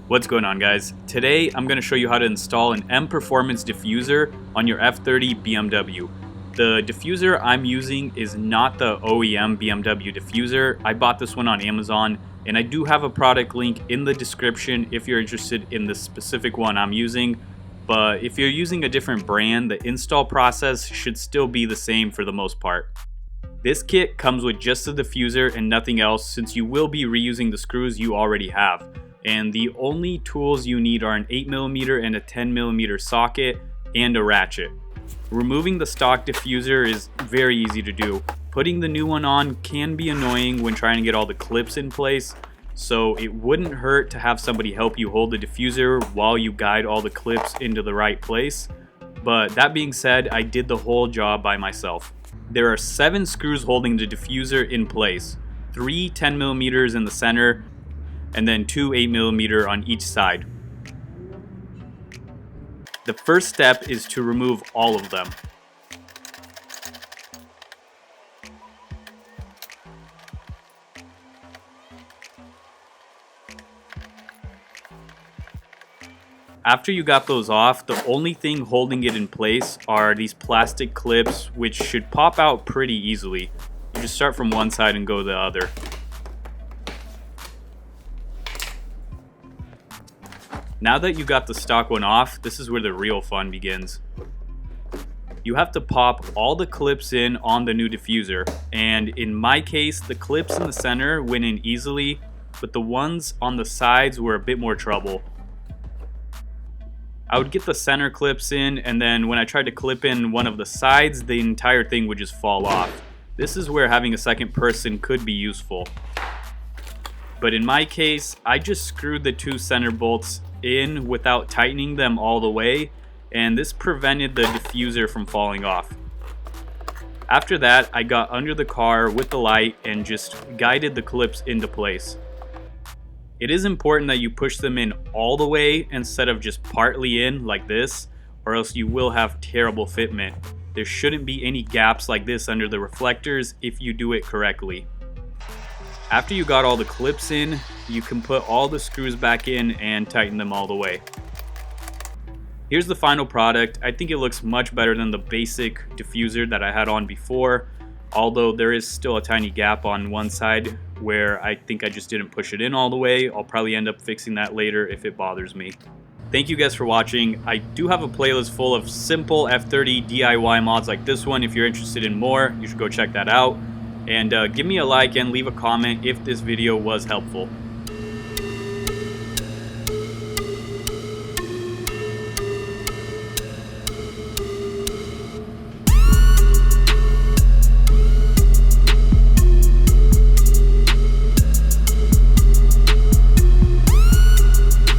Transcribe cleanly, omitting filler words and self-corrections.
What's going on, guys? Today I'm going to show you how to install an M Performance diffuser on your F30 BMW. The diffuser I'm using is not the OEM BMW diffuser. I bought this one on Amazon, and I do have a product link in the description if you're interested in the specific one I'm using. But if you're using a different brand, the install process should still be the same for the most part. This kit comes with just the diffuser and nothing else, since you will be reusing the screws you already have. And the only tools you need are an 8mm and a 10mm socket and a ratchet. Removing the stock diffuser is very easy to do. Putting the new one on can be annoying when trying to get all the clips in place, so it wouldn't hurt to have somebody help you hold the diffuser while you guide all the clips into the right place. But that being said, I did the whole job by myself. There are 7 screws holding the diffuser in place, 3 10mm in the center, and then 2 8mm on each side. The first step is to remove all of them. After you got those off, the only thing holding it in place are these plastic clips, which should pop out pretty easily. You just start from one side and go to the other. Now that you got the stock one off, this is where the real fun begins. You have to pop all the clips in on the new diffuser, and in my case, the clips in the center went in easily, but the ones on the sides were a bit more trouble. I would get the center clips in, and then when I tried to clip in one of the sides, the entire thing would just fall off. This is where having a second person could be useful. But in my case, I just screwed the 2 center bolts in without tightening them all the way, and this prevented the diffuser from falling off. After that, I got under the car with the light and just guided the clips into place. It is important that you push them in all the way instead of just partly in like this, or else you will have terrible fitment. There shouldn't be any gaps like this under the reflectors if you do it correctly. After you got all the clips in, you can put all the screws back in and tighten them all the way. Here's the final product. I think it looks much better than the basic diffuser that I had on before, although there is still a tiny gap on one side where I think I just didn't push it in all the way. I'll probably end up fixing that later if it bothers me. Thank you guys for watching. I do have a playlist full of simple F30 DIY mods like this one. If you're interested in more, you should go check that out. And give me a like and leave a comment if this video was helpful.